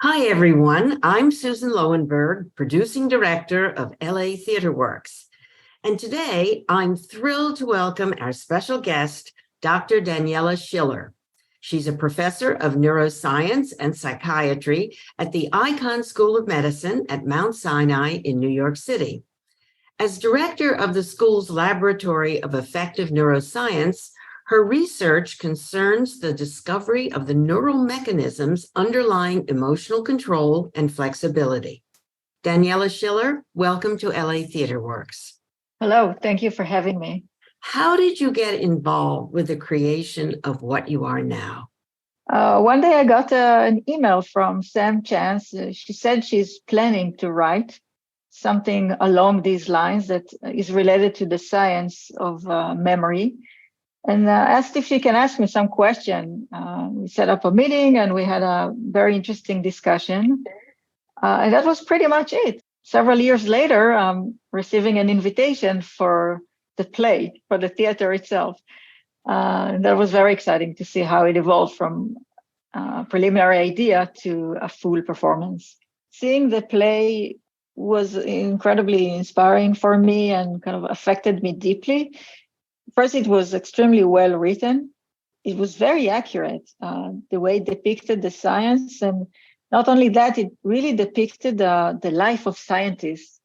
Hi, everyone. I'm Susan Lowenberg, producing director of LA Theater Works. And today I'm thrilled to welcome our special guest, Dr. Daniela Schiller. She's a professor of neuroscience and psychiatry at the Ichan School of Medicine at Mount Sinai in New York City. As director of the school's Laboratory of Affective Neuroscience, her research concerns the discovery of the neural mechanisms underlying emotional control and flexibility. Daniela Schiller, welcome to LA Theater Works. Hello, thank you for having me. How did you get involved with the creation of what you are now? One day I got an email from Chanse. She said she's planning to write something along these lines that is related to the science of memory, and asked if she can ask me some question. We set up a meeting and we had a very interesting discussion. And that was pretty much it. Several years later, receiving an invitation for the play, for the theater itself. That was very exciting to see how it evolved from a preliminary idea to a full performance. Seeing the play was incredibly inspiring for me and kind of affected me deeply. First, it was extremely well written. It was very accurate, the way it depicted the science. And not only that, it really depicted the life of scientists,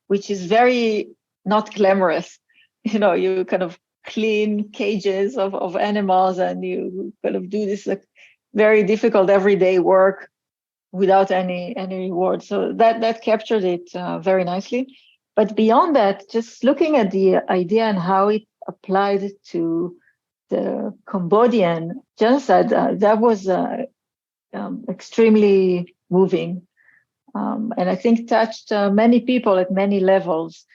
which is very not glamorous. You know, you kind of clean cages of animals and you kind of do this like very difficult everyday work without any reward. So that captured it very nicely. But beyond that, just looking at the idea and how it applied to the Cambodian genocide, that was extremely moving. And I think touched many people at many levels.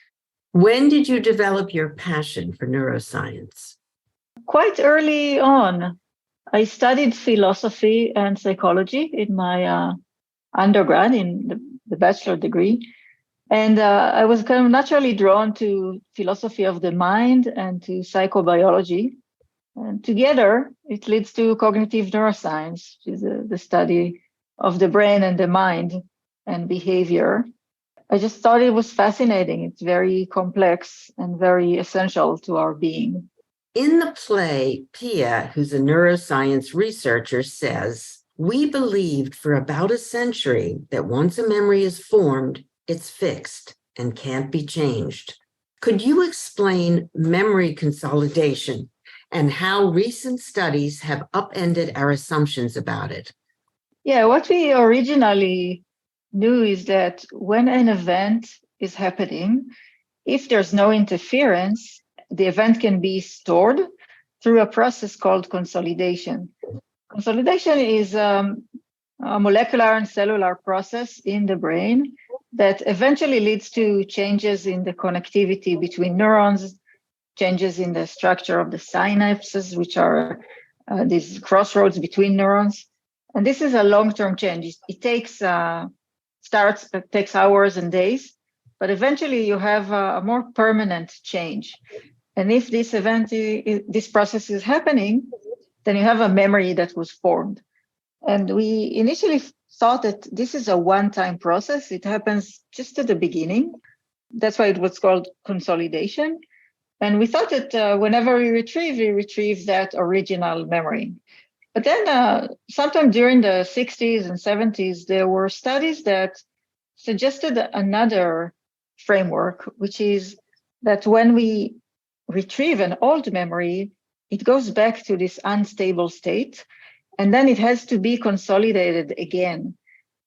When did you develop your passion for neuroscience? Quite early on. I studied philosophy and psychology in my undergrad, in the bachelor degree. And I was kind of naturally drawn to philosophy of the mind and to psychobiology. And together, it leads to cognitive neuroscience, which is the study of the brain and the mind and behavior. I just thought it was fascinating. It's very complex and very essential to our being. In the play, Pia, who's a neuroscience researcher, says, "We believed for about a century that once a memory is formed, it's fixed and can't be changed." Could you explain memory consolidation and how recent studies have upended our assumptions about it? Yeah, what we originally knew is that when an event is happening, if there's no interference, the event can be stored through a process called consolidation. Consolidation is a molecular and cellular process in the brain that eventually leads to changes in the connectivity between neurons, changes in the structure of the synapses, which are these crossroads between neurons. And this is a long-term change. It takes hours and days, but eventually you have a more permanent change. And if this process is happening, then you have a memory that was formed. And we initially thought that this is a one-time process. It happens just at the beginning. That's why it was called consolidation. And we thought that whenever we retrieve that original memory. But then sometime during the 60s and 70s, there were studies that suggested another framework, which is that when we retrieve an old memory, it goes back to this unstable state, and then it has to be consolidated again,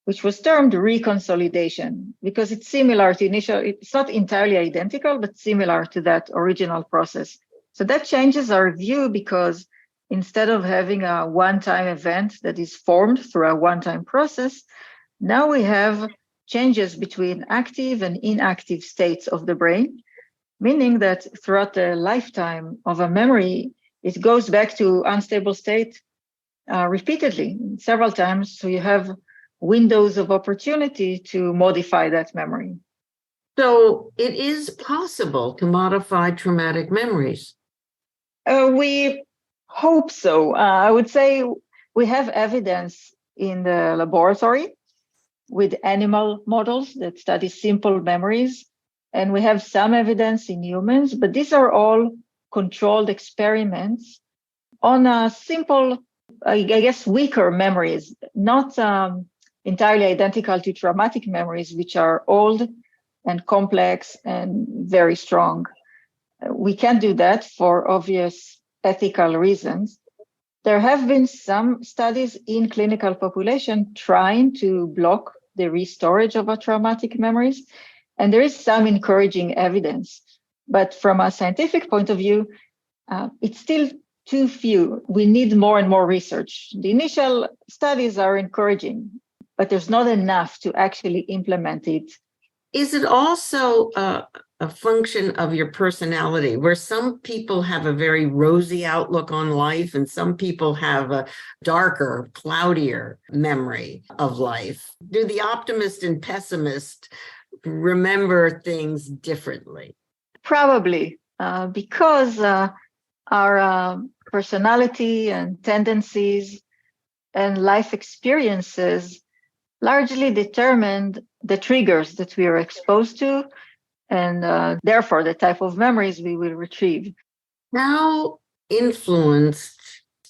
which was termed reconsolidation, because it's similar to it's not entirely identical, but similar to that original process. So that changes our view, because instead of having a one-time event that is formed through a one-time process, now we have changes between active and inactive states of the brain, meaning that throughout the lifetime of a memory, it goes back to unstable state repeatedly, several times. So you have windows of opportunity to modify that memory. So it is possible to modify traumatic memories. We hope so. I would say we have evidence in the laboratory with animal models that study simple memories. And we have some evidence in humans, but these are all controlled experiments on a simple, I guess, weaker memories, not entirely identical to traumatic memories, which are old and complex and very strong. We can't do that for obvious ethical reasons. There have been some studies in clinical population trying to block the restorage of our traumatic memories, and there is some encouraging evidence. But from a scientific point of view, it's still too few. We need more and more research. The initial studies are encouraging, but there's not enough to actually implement it. Is it also a function of your personality, where some people have a very rosy outlook on life and some people have a darker, cloudier memory of life? Do the optimist and pessimist remember things differently? Probably, because our personality and tendencies and life experiences largely determined the triggers that we are exposed to, and therefore the type of memories we will retrieve. How influenced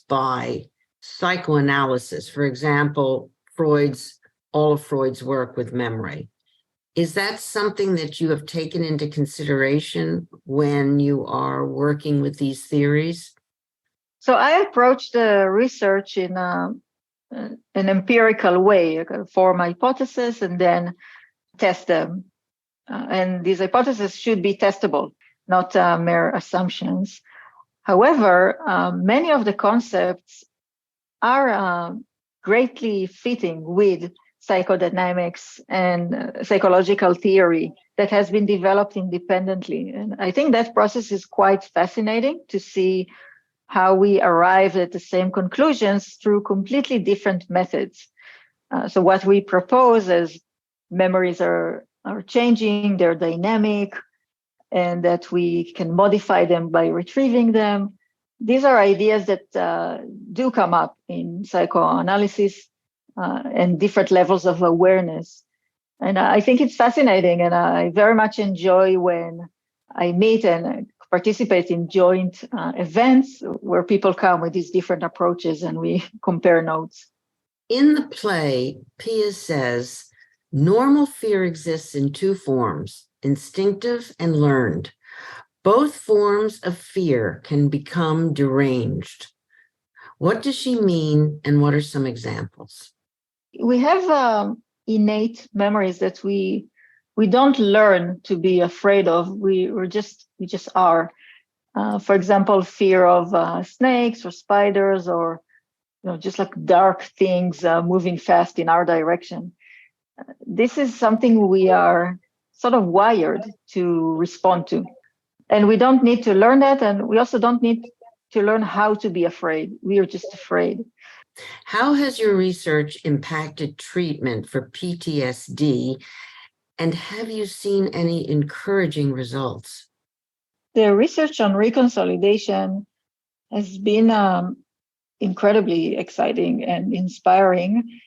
by psychoanalysis, for example, all of Freud's work with memory, is that something that you have taken into consideration when you are working with these theories? So I approach the research in an empirical way. I form a hypothesis and then test them. And these hypotheses should be testable, not mere assumptions. However, many of the concepts are greatly fitting with psychodynamics and psychological theory that has been developed independently. And I think that process is quite fascinating to see how we arrive at the same conclusions through completely different methods. So what we propose as memories are changing, they're dynamic, and that we can modify them by retrieving them. These are ideas that do come up in psychoanalysis and different levels of awareness. And I think it's fascinating, and I very much enjoy when I meet and participate in joint events where people come with these different approaches and we compare notes. In the play, Pia says, normal fear exists in two forms, instinctive and learned. Both forms of fear can become deranged. What does she mean, and what are some examples? We have innate memories that we don't learn to be afraid of. We just are. For example, fear of snakes or spiders, or just like dark things moving fast in our direction. This is something we are sort of wired to respond to. And we don't need to learn that. And we also don't need to learn how to be afraid. We are just afraid. How has your research impacted treatment for PTSD? And have you seen any encouraging results? The research on reconsolidation has been incredibly exciting and inspiring.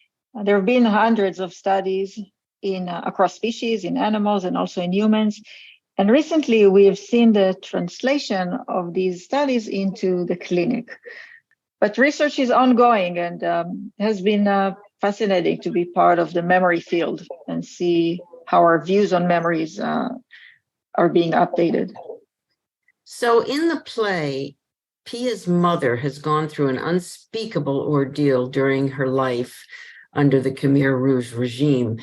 There have been hundreds of studies across species, in animals, and also in humans. And recently, we have seen the translation of these studies into the clinic. But research is ongoing, and has been fascinating to be part of the memory field and see how our views on memories are being updated. So in the play, Pia's mother has gone through an unspeakable ordeal during her life under the Khmer Rouge regime.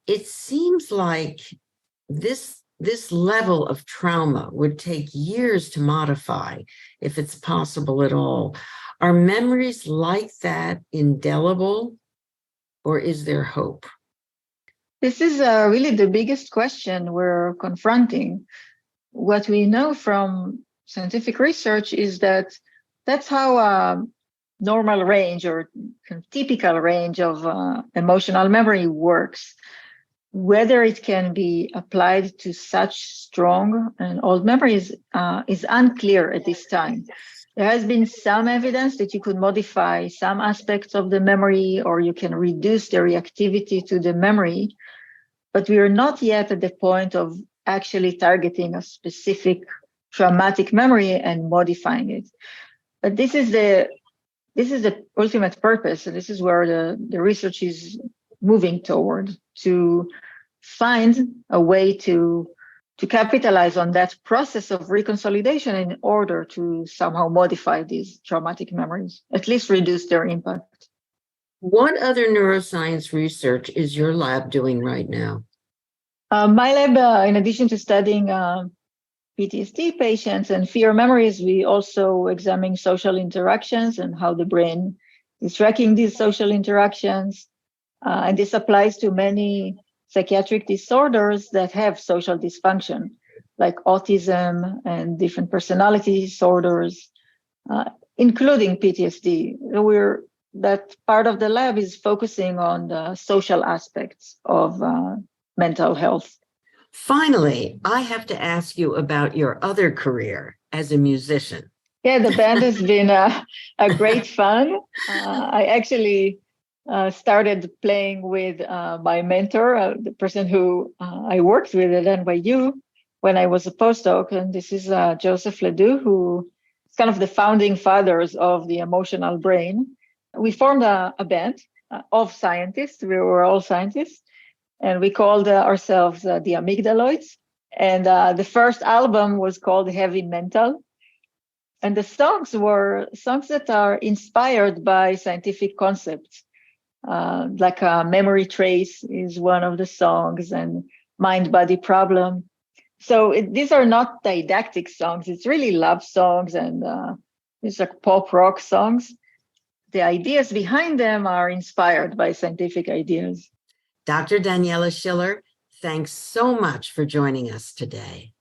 It seems like this level of trauma would take years to modify, if it's possible at all. Are memories like that indelible, or is there hope? This is really the biggest question we're confronting. What we know from scientific research is that that's how normal range or typical range of emotional memory works. Whether it can be applied to such strong and old memories is unclear at this time. There has been some evidence that you could modify some aspects of the memory, or you can reduce the reactivity to the memory, but we are not yet at the point of actually targeting a specific traumatic memory and modifying it. But this is the ultimate purpose, and this is where the research is moving toward, to find a way to capitalize on that process of reconsolidation in order to somehow modify these traumatic memories, at least reduce their impact. What other neuroscience research is your lab doing right now? My lab, in addition to studying PTSD patients and fear memories, we also examine social interactions and how the brain is tracking these social interactions. And this applies to many psychiatric disorders that have social dysfunction, like autism and different personality disorders, including PTSD. That part of the lab is focusing on the social aspects of mental health. Finally, I have to ask you about your other career as a musician. Yeah, the band has been a great fun. I actually started playing with my mentor, the person who I worked with at NYU when I was a postdoc. And this is Joseph Ledoux, who is kind of the founding fathers of the emotional brain. We formed a band of scientists. We were all scientists. And we called ourselves the Amygdaloids. And the first album was called Heavy Mental. And the songs were songs that are inspired by scientific concepts. Like Memory Trace is one of the songs, and Mind-Body Problem. So these are not didactic songs. It's really love songs, and it's like pop rock songs. The ideas behind them are inspired by scientific ideas. Dr. Daniela Schiller, thanks so much for joining us today.